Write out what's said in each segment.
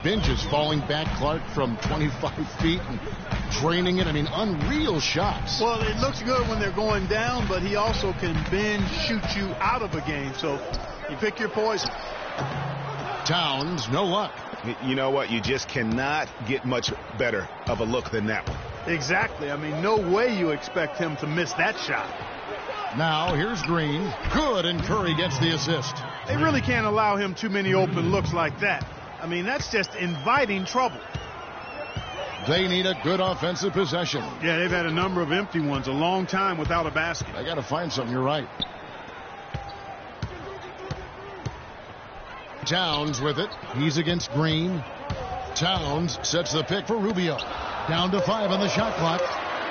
binges, falling back Clark from 25 feet and draining it. I mean, unreal shots. Well, it looks good when they're going down, but he also can binge shoot you out of a game. So you pick your poison. Towns, no luck. You know what? You just cannot get much better of a look than that one. Exactly. I mean, no way you expect him to miss that shot. Now, here's Green. Good, and Curry gets the assist. They really can't allow him too many open looks like that. I mean, that's just inviting trouble. They need a good offensive possession. Yeah, they've had a number of empty ones, a long time without a basket. I got to find something. You're right. Towns with it. He's against Green. Towns sets the pick for Rubio. Down to 5 on the shot clock.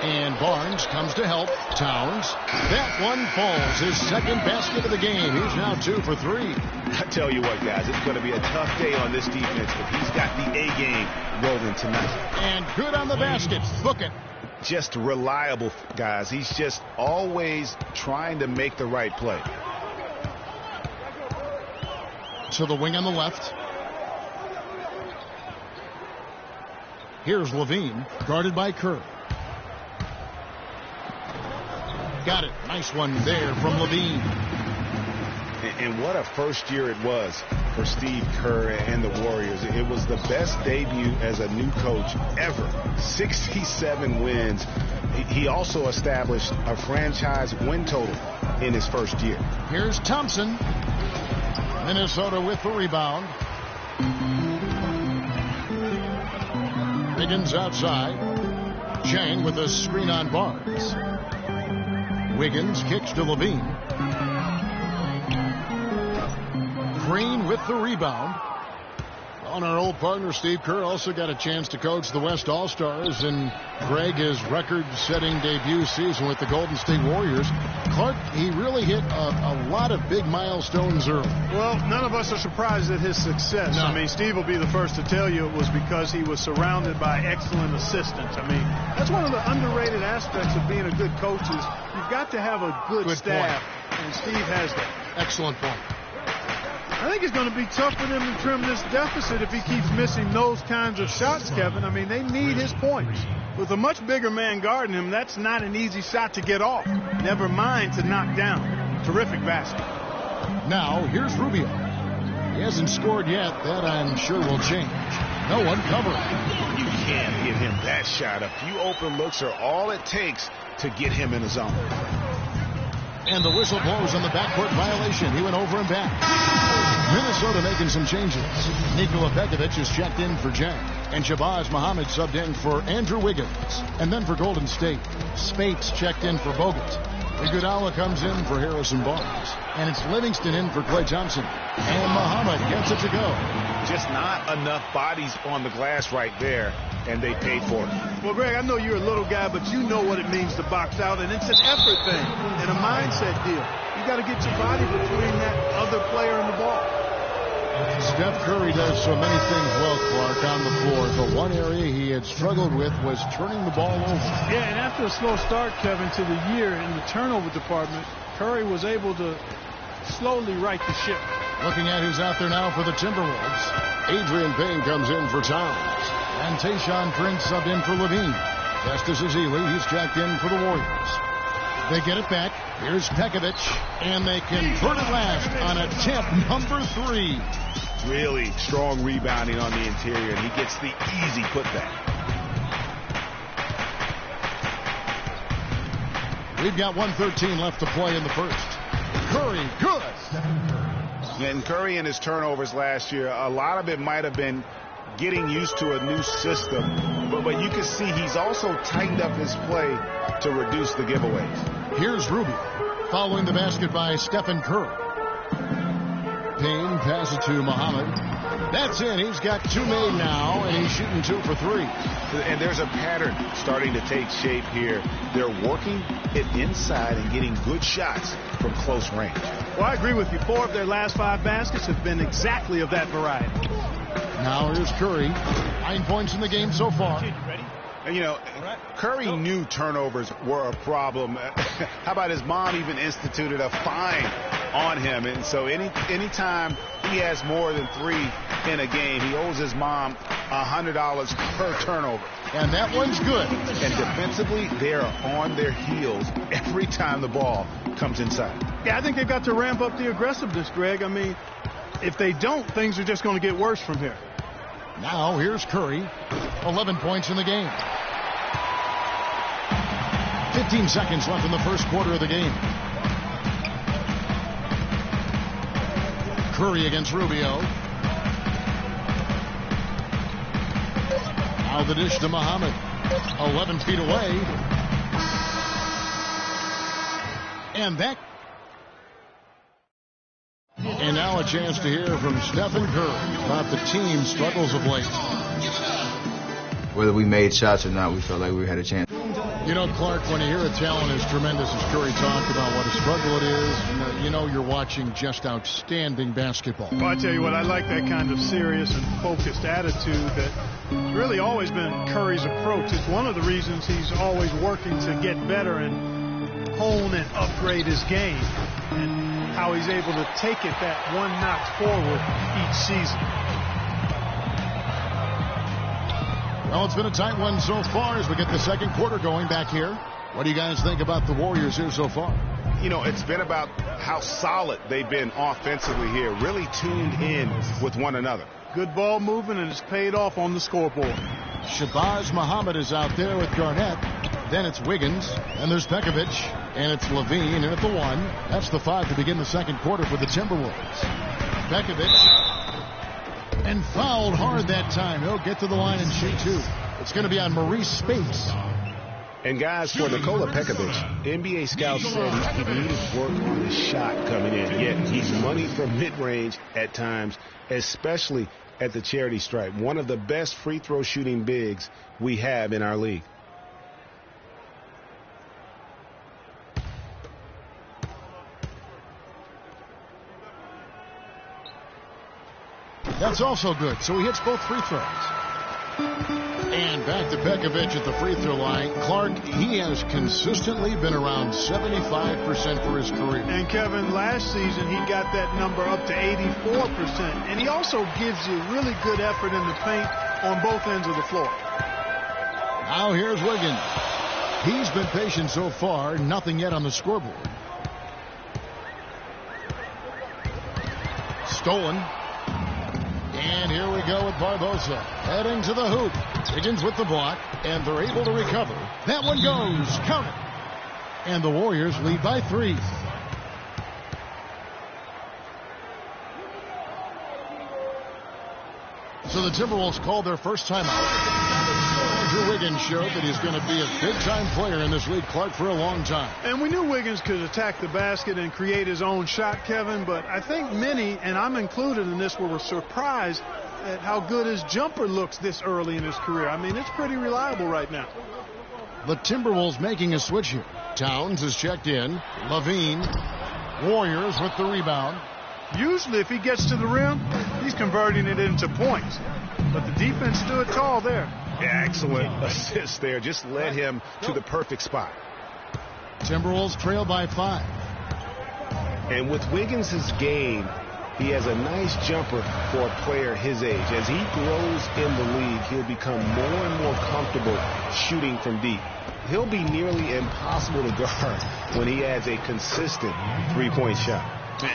And Barnes comes to help Towns. That one falls. His second basket of the game. He's now 2 for 3. I tell you what, guys, it's going to be a tough day on this defense, but he's got the A game rolling tonight. And good on the basket. Book it. Just reliable, guys. He's just always trying to make the right play. To the wing on the left. Here's Levine, guarded by Kerr. Got it. Nice one there from Levine. And what a first year it was for Steve Kerr and the Warriors. It was the best debut as a new coach ever. 67 wins. He also established a franchise win total in his first year. Here's Thompson. Minnesota with the rebound. Wiggins outside. Chang with a screen on Barnes. Wiggins kicks to Levine. Green with the rebound. On our old partner, Steve Kerr, also got a chance to coach the West All-Stars, and Greg, his record-setting debut season with the Golden State Warriors. Clark, he really hit a lot of big milestones early. Well, none of us are surprised at his success. No. I mean, Steve will be the first to tell you it was because he was surrounded by excellent assistants. I mean, that's one of the underrated aspects of being a good coach is you've got to have a good staff, and Steve has that. Excellent point. I think it's going to be tough for them to trim this deficit if he keeps missing those kinds of shots, Kevin. I mean, they need his points. With a much bigger man guarding him, that's not an easy shot to get off. Never mind to knock down. Terrific basket. Now, here's Rubio. He hasn't scored yet. That, I'm sure, will change. No one covering. You can't give him that shot. A few open looks are all it takes to get him in the zone. And the whistle blows on the backcourt violation. He went over and back. Minnesota making some changes. Nikola Pekovic is checked in for Jang. And Shabazz Muhammad subbed in for Andrew Wiggins. And then for Golden State, Spates checked in for Bogut. Iguodala comes in for Harrison Barnes. And it's Livingston in for Klay Thompson. And Muhammad gets it to go. Just not enough bodies on the glass right there, and they paid for it. Well, Greg, I know you're a little guy, but you know what it means to box out, and it's an effort thing and a mindset deal. You got to get your body between that other player and the ball. Steph Curry does so many things well, Clark, on the floor. The one area he had struggled with was turning the ball over. Yeah, and after a slow start, Kevin, to the year in the turnover department, Curry was able to slowly right the ship. Looking at who's out there now for the Timberwolves. Adrian Payne comes in for Towns. And Tayshaun Prince subbed in for Levine. Justice Ezeli, he's checked in for the Warriors. They get it back. Here's Pekovic. And they convert it last on attempt number 3. Really strong rebounding on the interior, and he gets the easy putback. We've got 1:13 left to play in the first. Curry, good. And Curry and his turnovers last year, a lot of it might have been getting used to a new system, but you can see he's also tightened up his play to reduce the giveaways. Here's Rubio, following the basket by Stephen Curry. Payne passes to Muhammad. That's in. He's got 2 made now, and he's shooting 2 for 3. And there's a pattern starting to take shape here. They're working it inside and getting good shots from close range. Well, I agree with you. 4 of their last 5 baskets have been exactly of that variety. Now here's Curry. 9 points in the game so far. And, you know, Curry knew turnovers were a problem. How about his mom even instituted a fine on him. And so anytime he has more than 3 in a game, he owes his mom $100 per turnover. And that one's good. And defensively, they are on their heels every time the ball comes inside. Yeah, I think they've got to ramp up the aggressiveness, Greg. I mean, if they don't, things are just going to get worse from here. Now here's Curry. 11 points in the game. 15 seconds left in the first quarter of the game. Curry against Rubio. Now the dish to Muhammad. 11 feet away. And now a chance to hear from Stephen Curry about the team's struggles of late. Whether we made shots or not, we felt like we had a chance. You know, Clark, when you hear a talent as tremendous as Curry talk about what a struggle it is, you know you're watching just outstanding basketball. Well, I tell you what, I like that kind of serious and focused attitude that's really always been Curry's approach. It's one of the reasons he's always working to get better and hone and upgrade his game, and how he's able to take it that one notch forward each season. Well, it's been a tight one so far as we get the second quarter going back here. What do you guys think about the Warriors here so far? You know, it's been about how solid they've been offensively here, really tuned in with one another. Good ball movement, and it's paid off on the scoreboard. Shabazz Muhammad is out there with Garnett. Then it's Wiggins, and there's Pekovic, and it's Levine in at the 1. That's the 5 to begin the second quarter for the Timberwolves. Pekovic. And fouled hard that time. He'll get to the line and shoot 2. It's going to be on Maurice Spates. And guys, for Nikola Pekovic, NBA scouts said he needed work on his shot coming in. Yet he's money from mid-range at times, especially at the charity stripe. One of the best free throw shooting bigs we have in our league. That's also good. So he hits both free throws. And back to Pekovic at the free throw line. Clark, he has consistently been around 75% for his career. And Kevin, last season he got that number up to 84%. And he also gives you really good effort in the paint on both ends of the floor. Now here's Wiggins. He's been patient so far. Nothing yet on the scoreboard. Stolen. And here we go with Barbosa heading to the hoop. Wiggins with the block, and they're able to recover. That one goes. Count it. And the Warriors lead by 3. So the Timberwolves called their first timeout. Andrew Wiggins showed that he's going to be a big-time player in this league, Clark, for a long time. And we knew Wiggins could attack the basket and create his own shot, Kevin, but I think many, and I'm included in this, were surprised at how good his jumper looks this early in his career. I mean, it's pretty reliable right now. The Timberwolves making a switch here. Towns is checked in. Levine. Warriors with the rebound. Usually if he gets to the rim, he's converting it into points. But the defense stood tall there. Excellent assist there. Just led him to the perfect spot. Timberwolves trail by 5. And with Wiggins' game, he has a nice jumper for a player his age. As he grows in the league, he'll become more and more comfortable shooting from deep. He'll be nearly impossible to guard when he has a consistent three-point shot.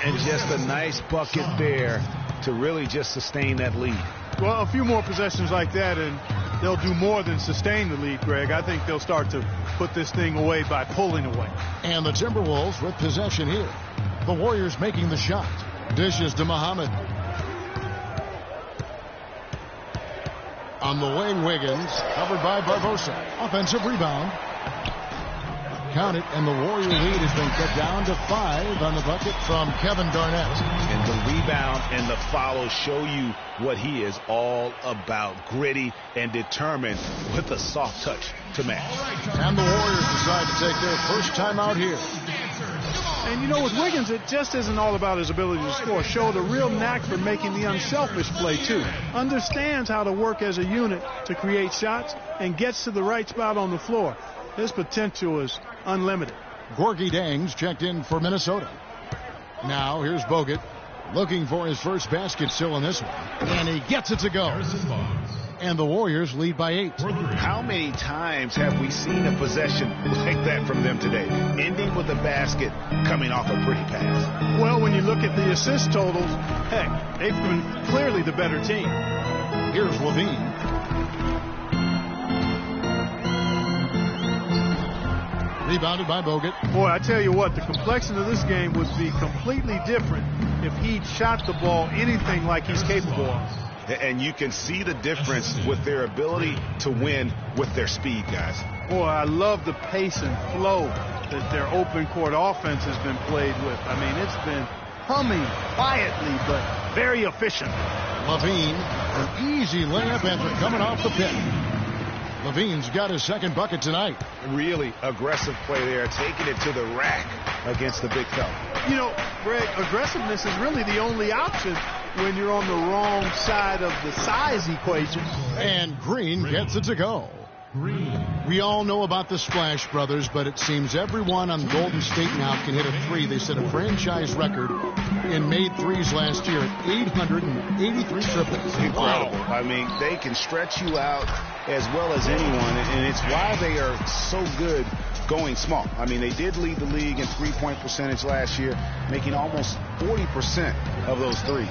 And just a nice bucket there to really just sustain that lead. Well, a few more possessions like that, and they'll do more than sustain the lead, Greg. I think they'll start to put this thing away by pulling away. And the Timberwolves with possession here. The Warriors making the shot. Dishes to Muhammad. On the wing, Wiggins, covered by Barbosa. Offensive rebound. Count it, and the Warrior lead has been cut down to 5 on the bucket from Kevin Garnett. And the rebound and the follow show you what he is all about. Gritty and determined with a soft touch to match. And the Warriors decide to take their first time out here. And you know, with Wiggins, it just isn't all about his ability to score. Showed a real knack for making the unselfish play, too. Understands how to work as a unit to create shots and gets to the right spot on the floor. His potential is unlimited. Gorgie Dangs checked in for Minnesota. Now here's Bogut looking for his first basket still in this one. And he gets it to go. And the Warriors lead by 8. How many times have we seen a possession like that from them today? Ending with a basket, coming off a pretty pass. Well, when you look at the assist totals, heck, they've been clearly the better team. Here's Levine. Rebounded by Bogut. Boy, I tell you what, the complexion of this game would be completely different if he'd shot the ball anything like he's capable of. And you can see the difference with their ability to win with their speed, guys. Boy, I love the pace and flow that their open court offense has been played with. I mean, it's been humming quietly, but very efficient. Levine, an easy layup after coming off the pick. Levine's got his second bucket tonight. Really aggressive play there, taking it to the rack against the big fella. You know, Greg, aggressiveness is really the only option when you're on the wrong side of the size equation. And Green gets it to go. We all know about the Splash Brothers, but it seems everyone on Golden State now can hit a three. They set a franchise record in made threes last year at 883 triples. Incredible. Wow. I mean, they can stretch you out as well as anyone, and it's why they are so good going small. I mean, they did lead the league in three-point percentage last year, making almost 40% of those threes.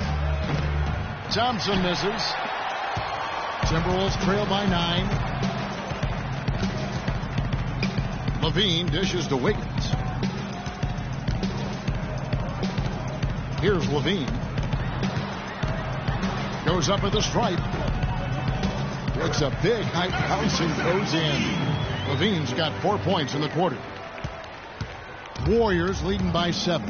Thompson misses. Timberwolves trail by 9. Levine dishes to Wiggins. Here's Levine. Goes up at the stripe. Takes a big high bounce and goes in. Levine's got 4 points in the quarter. Warriors leading by 7.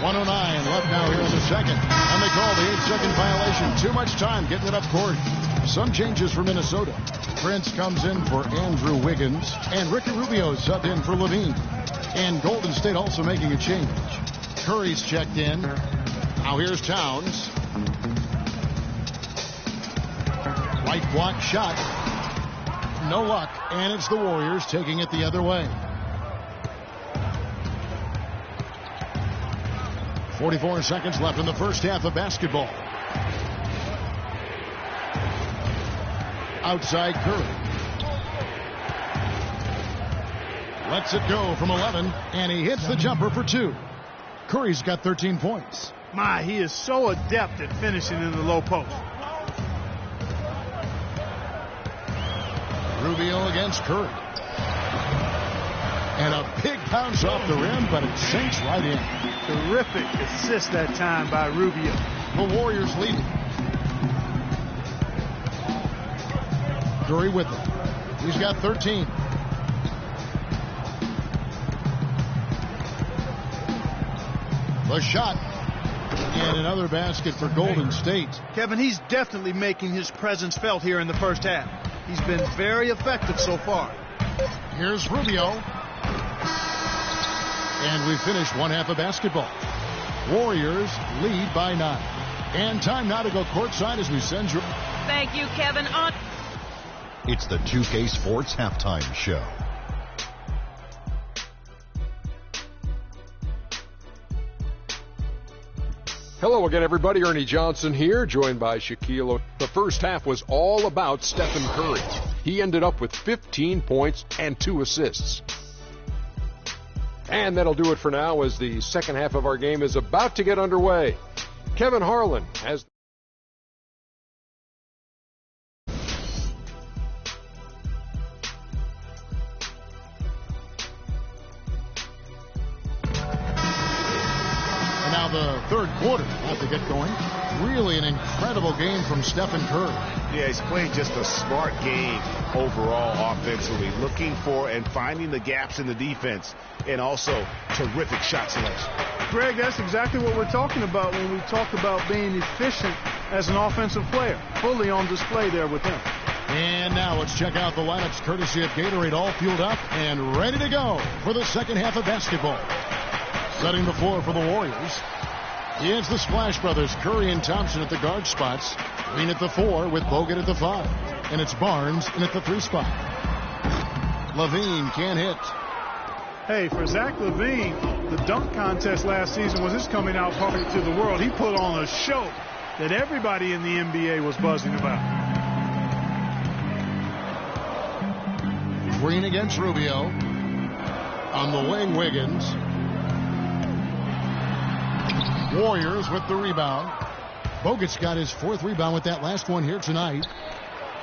.109 left now here in the second. And they call the 8-second violation. Too much time getting it up court. Some changes for Minnesota. Prince comes in for Andrew Wiggins. And Ricky Rubio subbed in for Levine. And Golden State also making a change. Curry's checked in. Now here's Towns. Right block shot. No luck. And it's the Warriors taking it the other way. 44 seconds left in the first half of basketball. Outside Curry. Lets it go from 11, and he hits the jumper for 2. Curry's got 13 points. My, he is so adept at finishing in the low post. Rubio against Curry. And a big bounce off the rim, but it sinks right in. Terrific assist that time by Rubio. The Warriors leading. Curry with it. He's got 13. The shot. And another basket for Golden State. Kevin, he's definitely making his presence felt here in the first half. He's been very effective so far. Here's Rubio. And we finish one half of basketball. Warriors lead by 9. And time now to go courtside as we send you. Thank you, Kevin. It's the 2K Sports Halftime Show. Hello again, everybody. Ernie Johnson here, joined by Shaquille. The first half was all about Stephen Curry. He ended up with 15 points and 2 assists. And that'll do it for now as the second half of our game is about to get underway. Kevin Harlan has... Now the third quarter about to get going. Really an incredible game from Stephen Curry. Yeah, he's playing just a smart game overall offensively, looking for and finding the gaps in the defense, and also terrific shot selection. Greg, that's exactly what we're talking about when we talk about being efficient as an offensive player. Fully on display there with him. And now let's check out the lineups courtesy of Gatorade, all fueled up and ready to go for the second half of basketball. Setting the floor for the Warriors. It's the Splash Brothers, Curry and Thompson at the guard spots. Green at the 4 with Bogut at the 5. And it's Barnes in at the 3 spot. Levine can't hit. Hey, for Zach LaVine, the dunk contest last season was his coming out party to the world. He put on a show that everybody in the NBA was buzzing about. Green against Rubio. On the wing, Wiggins. Warriors with the rebound. Bogut's got his 4th rebound with that last one here tonight.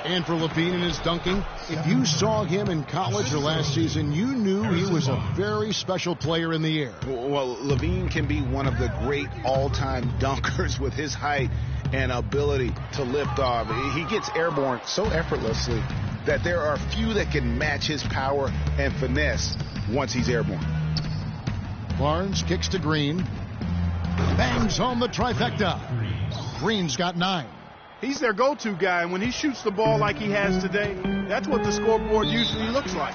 And for LaVine in his dunking, if you saw him in college or last season, you knew he was a very special player in the air. Well, LaVine can be one of the great all-time dunkers with his height and ability to lift off. He gets airborne so effortlessly that there are few that can match his power and finesse once he's airborne. Barnes kicks to Green. Bangs home the trifecta. Green's got 9. He's their go-to guy, and when he shoots the ball like he has today, that's what the scoreboard usually looks like.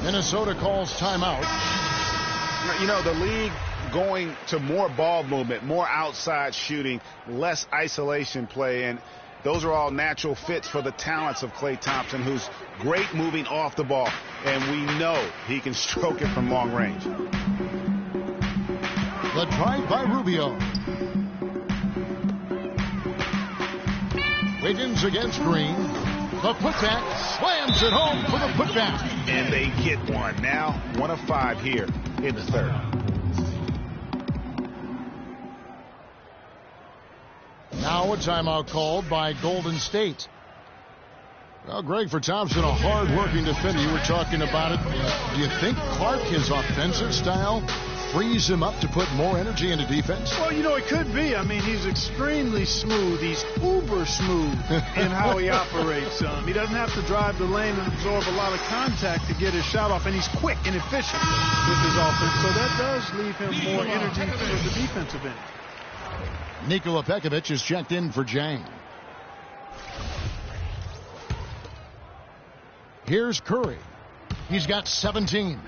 Minnesota calls timeout. You know, the league going to more ball movement, more outside shooting, less isolation play, and those are all natural fits for the talents of Klay Thompson, who's great moving off the ball, and we know he can stroke it from long range. The drive by Rubio. Wiggins against Green. The putback slams it home for the putback. And they get one. Now 1 of 5 here in the 3rd. Now a timeout called by Golden State. Well, Greg, for Thompson, a hard-working defender. You were talking about it. Do you think Clark, his offensive style, frees him up to put more energy into defense? Well, you know, it could be. I mean, he's extremely smooth. He's uber smooth in how he operates. He doesn't have to drive the lane and absorb a lot of contact to get his shot off, and he's quick and efficient with his offense. So that does leave him more energy for the defensive end. Nikola Pekovic is checked in for Jang. Here's Curry. He's got 17.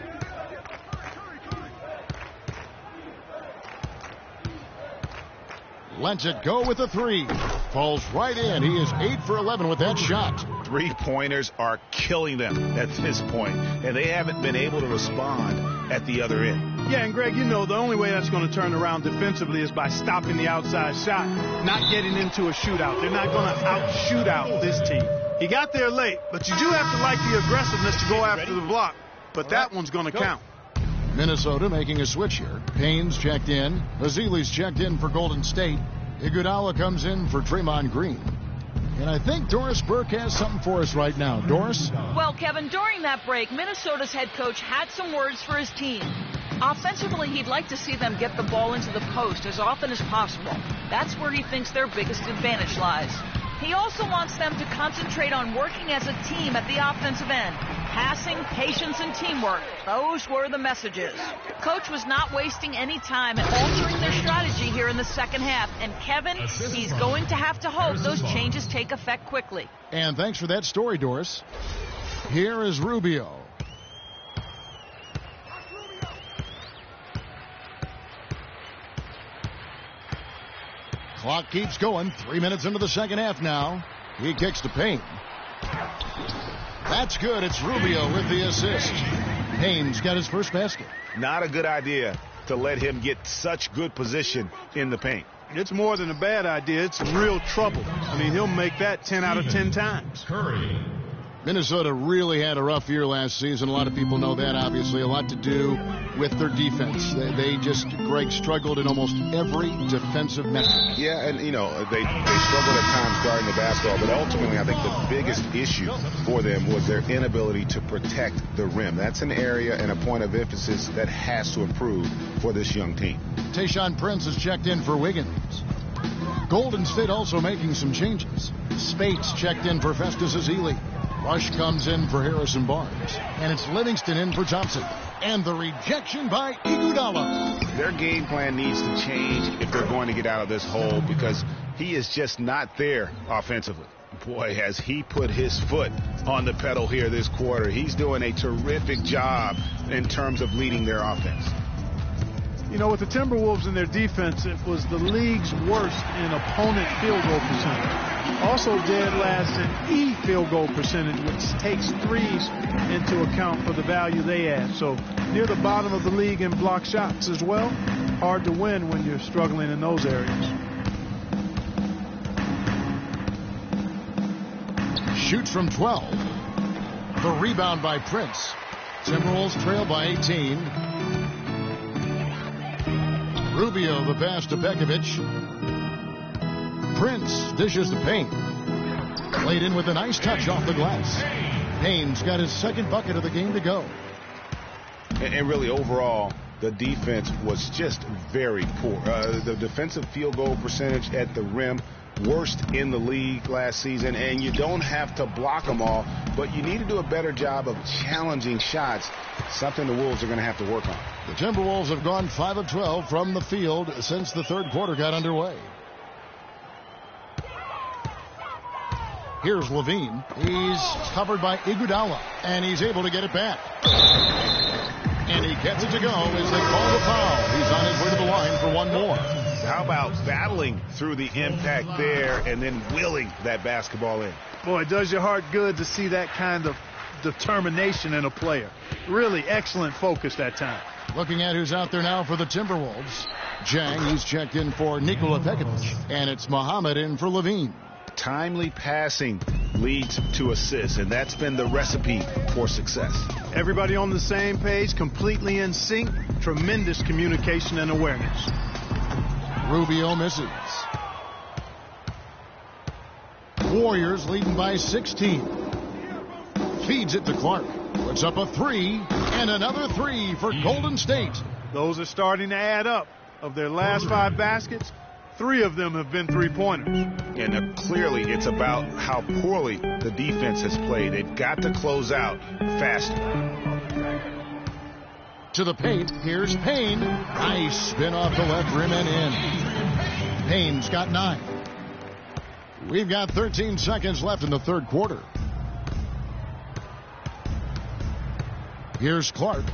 Lets it go with a 3. Falls right in. He is 8 for 11 with that shot. 3-pointers are killing them at this point, and they haven't been able to respond at the other end. Yeah, and Greg, you know, the only way that's going to turn around defensively is by stopping the outside shot, not getting into a shootout. They're not going to out-shoot out this team. He got there late, but you do have to like the aggressiveness to go after the block. But that one's going to count. Minnesota making a switch here. Payne's checked in. Azili's checked in for Golden State. Iguodala comes in for Draymond Green. And I think Doris Burke has something for us right now. Doris? Well, Kevin, during that break, Minnesota's head coach had some words for his team. Offensively, he'd like to see them get the ball into the post as often as possible. That's where he thinks their biggest advantage lies. He also wants them to concentrate on working as a team at the offensive end. Passing, patience, and teamwork. Those were the messages. Coach was not wasting any time at altering their strategy here in the second half. And Kevin, he's going to have to hope those changes take effect quickly. And thanks for that story, Doris. Here is Rubio. Clock keeps going. 3 minutes into the second half now. He kicks to Payne. That's good. It's Rubio with the assist. Payne's got his first basket. Not a good idea to let him get such good position in the paint. It's more than a bad idea. It's real trouble. I mean, he'll make that 10 out of 10 times. Curry. Minnesota really had a rough year last season. A lot of people know that, obviously. A lot to do with their defense. They just, Greg, struggled in almost every defensive metric. Yeah, and, you know, they struggled at times guarding the basketball, but ultimately I think the biggest issue for them was their inability to protect the rim. That's an area and a point of emphasis that has to improve for this young team. Tayshaun Prince has checked in for Wiggins. Golden State also making some changes. Spates checked in for Festus Ezeli. Rush comes in for Harrison Barnes. And it's Livingston in for Thompson. And the rejection by Iguodala. Their game plan needs to change if they're going to get out of this hole, because he is just not there offensively. Boy, has he put his foot on the pedal here this quarter. He's doing a terrific job in terms of leading their offense. You know, with the Timberwolves and their defense, it was the league's worst in opponent field goal percentage. Also dead last in field goal percentage, which takes threes into account for the value they add. So near the bottom of the league in block shots as well. Hard to win when you're struggling in those areas. Shoots from 12. The rebound by Prince. Timberwolves trail by 18. Rubio the pass to Begovic. Prince dishes to Payne. Played in with a nice touch off the glass. Payne's got his second bucket of the game to go. And really, overall, the defense was just very poor. The defensive field goal percentage at the rim, worst in the league last season. And you don't have to block them all, but you need to do a better job of challenging shots, something the Wolves are going to have to work on. The Timberwolves have gone 5 of 12 from the field since the third quarter got underway. Here's Levine. He's covered by Iguodala, and he's able to get it back. And he gets it to go as they call the foul. He's on his way to the line for one more. How about battling through the impact there and then willing that basketball in? Boy, it does your heart good to see that kind of determination in a player. Really excellent focus that time. Looking at who's out there now for the Timberwolves. Jang, he's checked in for Nikola Pekovic, and it's Muhammad in for Levine. Timely passing leads to assists, and that's been the recipe for success. Everybody on the same page, completely in sync, tremendous communication and awareness. Rubio misses. Warriors leading by 16. Feeds it to Clark. Puts up a three, and another three for Golden State. Those are starting to add up. Of their last 5 baskets, 3 of them have been three-pointers. And clearly it's about how poorly the defense has played. They've got to close out faster. To the paint, here's Payne. Nice spin off the left rim and in. Payne's got 9. We've got 13 seconds left in the third quarter. Here's Clark.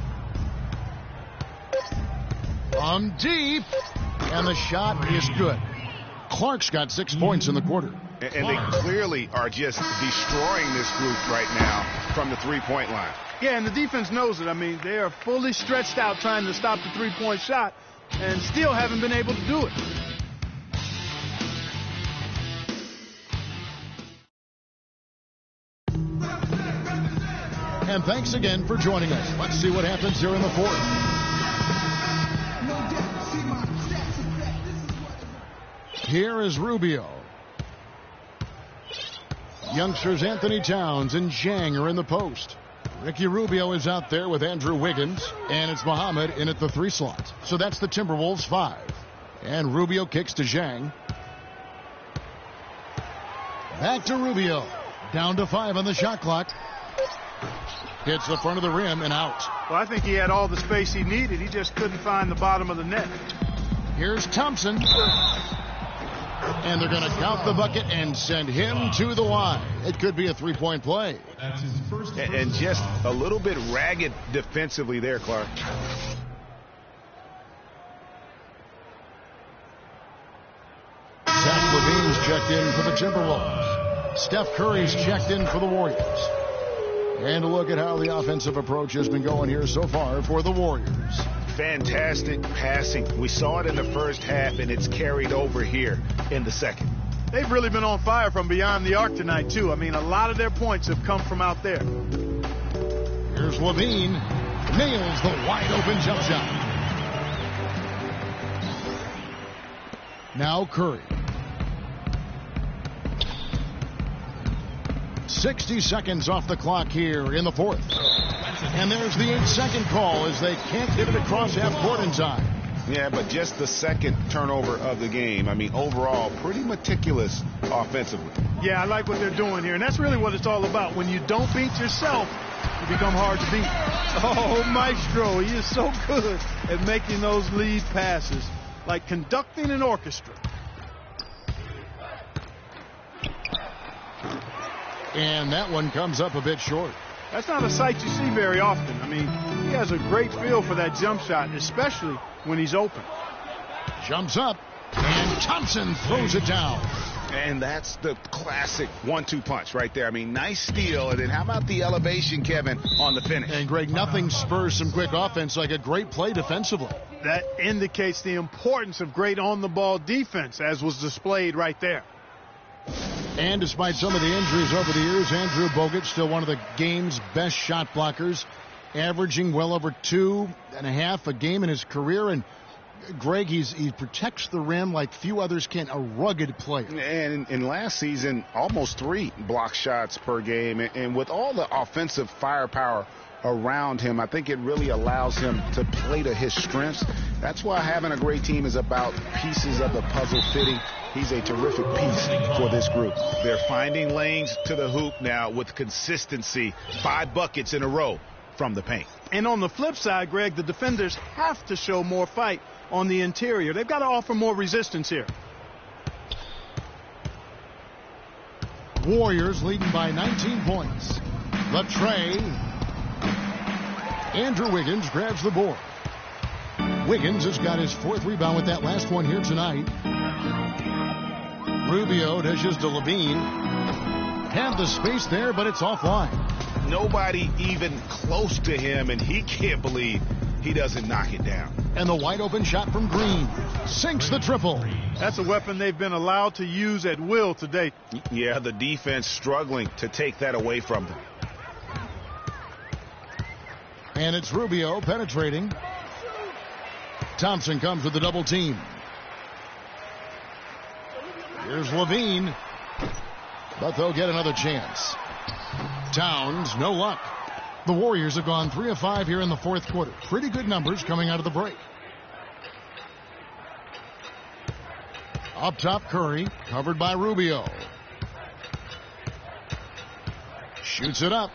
From deep. And the shot is good. Clark's got 6 points in the quarter. And they clearly are just destroying this group right now from the three-point line. Yeah, and the defense knows it. I mean, they are fully stretched out trying to stop the three-point shot and still haven't been able to do it. And thanks again for joining us. Let's see what happens here in the fourth. Here is Rubio. Youngsters Anthony Towns and Zhang are in the post. Ricky Rubio is out there with Andrew Wiggins, and it's Muhammad in at the 3 slot. So that's the Timberwolves 5. And Rubio kicks to Zhang. Back to Rubio. Down to 5 on the shot clock. Hits the front of the rim and out. Well, I think he had all the space he needed. He just couldn't find the bottom of the net. Here's Thompson. And they're going to count the bucket and send him to the line. It could be a 3-point play. And just a little bit ragged defensively there, Clark. Zach Levine's checked in for the Timberwolves. Steph Curry's checked in for the Warriors. And a look at how the offensive approach has been going here so far for the Warriors. Fantastic passing. We saw it in the first half, and it's carried over here in the second. They've really been on fire from beyond the arc tonight, too. I mean, a lot of their points have come from out there. Here's Levine. Nails the wide-open jump shot. Now Curry. 60 seconds off the clock here in the fourth. And there's the 8-second call as they can't get it across half court in time. Yeah, but just the second turnover of the game. I mean, overall, pretty meticulous offensively. Yeah, I like what they're doing here, and that's really what it's all about. When you don't beat yourself, you become hard to beat. Oh, Maestro, he is so good at making those lead passes, like conducting an orchestra. And that one comes up a bit short. That's not a sight you see very often. I mean, He has a great feel for that jump shot, especially when he's open. Jumps up, and Thompson throws it down. And that's the classic 1-2 punch right there. I mean, nice steal. And then how about the elevation, Kevin, on the finish? And, Greg, nothing spurs some quick offense like a great play defensively. That indicates the importance of great on-the-ball defense, as was displayed right there. And despite some of the injuries over the years, Andrew Bogut still one of the game's best shot blockers, averaging well over 2.5 a game in his career. And Greg, he protects the rim like few others can, a rugged player. And in last season, almost 3 block shots per game. And with all the offensive firepower around him, I think it really allows him to play to his strengths. That's why having a great team is about pieces of the puzzle fitting. He's a terrific piece for this group. They're finding lanes to the hoop now with consistency. 5 buckets in a row from the paint. And on the flip side, Greg, the defenders have to show more fight on the interior. They've got to offer more resistance here. Warriors leading by 19 points. The tray. Andrew Wiggins grabs the board. Wiggins has got his 4th rebound with that last one here tonight. Rubio dishes to Levine. Had the space there, but it's offline. Nobody even close to him, and he can't believe he doesn't knock it down. And the wide open shot from Green sinks the triple. That's a weapon they've been allowed to use at will today. Yeah, the defense struggling to take that away from them. And it's Rubio penetrating. Thompson comes with the double team. Here's Levine, but they'll get another chance. Towns, no luck. The Warriors have gone 3 of 5 here in the 4th quarter. Pretty good numbers coming out of the break. Up top, Curry, covered by Rubio. Shoots it up,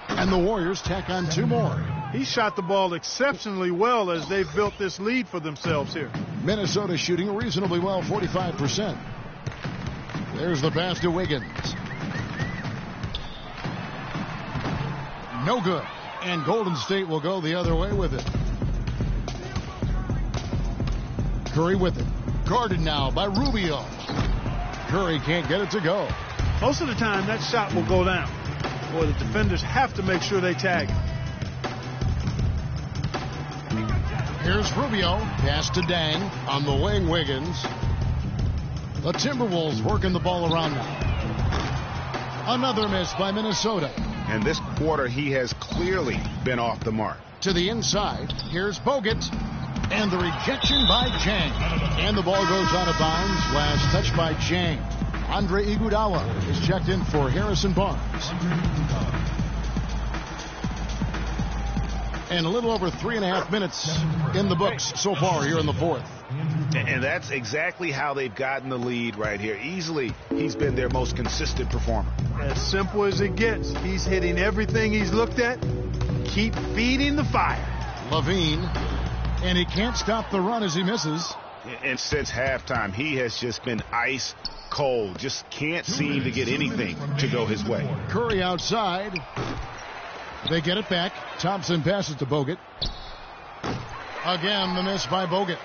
and the Warriors tack on 2 more. He shot the ball exceptionally well as they've built this lead for themselves here. Minnesota shooting reasonably well, 45%. There's the pass to Wiggins. No good. And Golden State will go the other way with it. Curry with it. Guarded now by Rubio. Curry can't get it to go. Most of the time, that shot will go down. Boy, the defenders have to make sure they tag him. Here's Rubio. Pass to Dang. On the wing, Wiggins. The Timberwolves working the ball around now. Another miss by Minnesota. And this quarter, he has clearly been off the mark. To the inside. Here's Bogut. And the rejection by Chang. And the ball goes out of bounds. Last touch by Chang. Andre Iguodala is checked in for Harrison Barnes. And a little over 3.5 minutes in the books so far here in the 4th. And that's exactly how they've gotten the lead right here. Easily, he's been their most consistent performer. As simple as it gets. He's hitting everything he's looked at. Keep feeding the fire. Levine, and he can't stop the run as he misses. And since halftime, he has just been ice cold. Just can't seem to get anything to go his way. Curry outside. They get it back. Thompson passes to Bogut. Again, the miss by Bogut.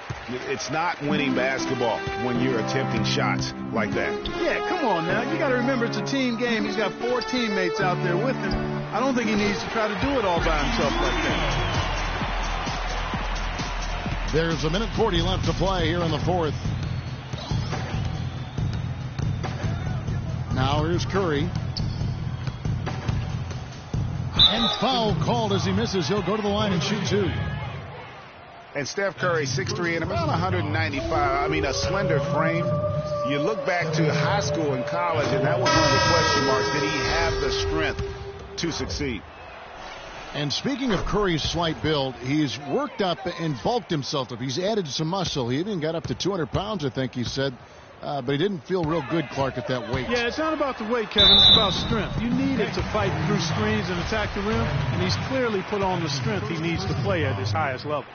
It's not winning basketball when you're attempting shots like that. Yeah, come on now. You got to remember it's a team game. He's got 4 teammates out there with him. I don't think he needs to try to do it all by himself like that. There's 1:40 left to play here in the 4th. Now here's Curry. And foul called as he misses. He'll go to the line and shoot 2. And Steph Curry, 6'3" and about 195. I mean, a slender frame. You look back to high school and college, and that was one of the question marks. Did he have the strength to succeed? And speaking of Curry's slight build, he's worked up and bulked himself up. He's added some muscle. He even got up to 200 pounds, I think he said. But he didn't feel real good, Clark, at that weight. Yeah, it's not about the weight, Kevin. It's about strength. You need it to fight through screens and attack the rim, and he's clearly put on the strength he needs to play at his highest level.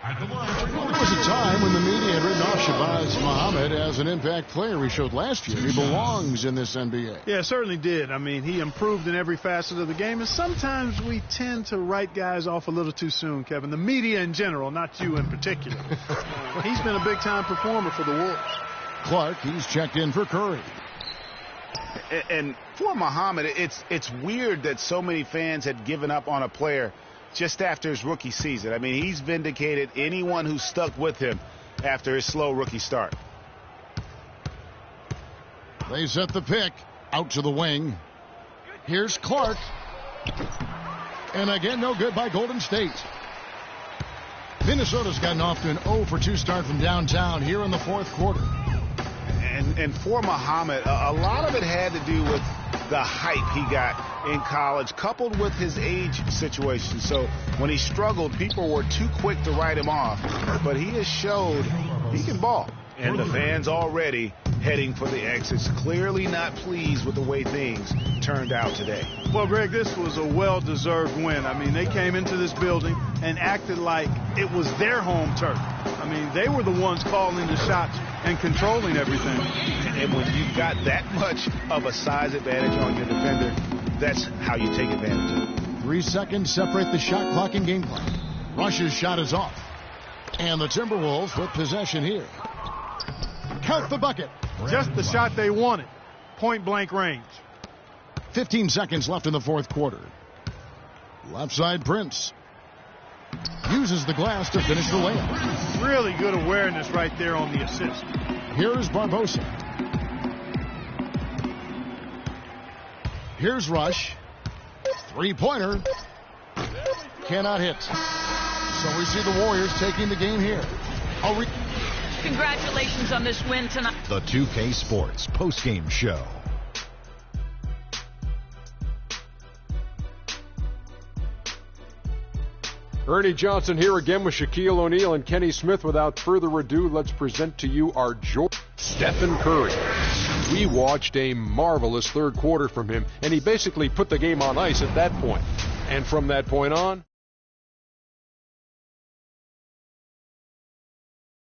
There was a time when the media had written off Shabazz Muhammad as an impact player he showed last year. He belongs in this NBA. Yeah, certainly did. I mean, he improved in every facet of the game, and sometimes we tend to write guys off a little too soon, Kevin. The media in general, not you in particular. He's been a big-time performer for the Wolves. Clark, he's checked in for Curry. And for Muhammad, it's weird that so many fans had given up on a player just after his rookie season. I mean, he's vindicated anyone who stuck with him after his slow rookie start. They set the pick out to the wing. Here's Clark. And again, no good by Golden State. Minnesota's gotten off to an 0-for-2 start from downtown here in the fourth quarter. And for Muhammad, a lot of it had to do with the hype he got in college, coupled with his age situation. So when he struggled, people were too quick to write him off. But he has showed he can ball. And the fans already heading for the exits, clearly not pleased with the way things turned out today. Well, Greg, this was a well-deserved win. I mean, they came into this building and acted like it was their home turf. I mean, they were the ones calling the shots and controlling everything. And when you've got that much of a size advantage on your defender, that's how you take advantage of it. 3 seconds separate the shot clock and game clock. Rush's shot is off. And the Timberwolves with possession here. Count the bucket. Just the shot they wanted. Point-blank range. 15 seconds left in the fourth quarter. Left side Prince. Uses the glass to finish the layup. Really good awareness right there on the assist. Here's Barbosa. Here's Rush. Three-pointer. Cannot hit. So we see the Warriors taking the game here. Congratulations on this win tonight. The 2K Sports postgame show. Ernie Johnson here again with Shaquille O'Neal and Kenny Smith. Without further ado, let's present to you our Stephen Curry. We watched a marvelous third quarter from him, and he basically put the game on ice at that point. And from that point on,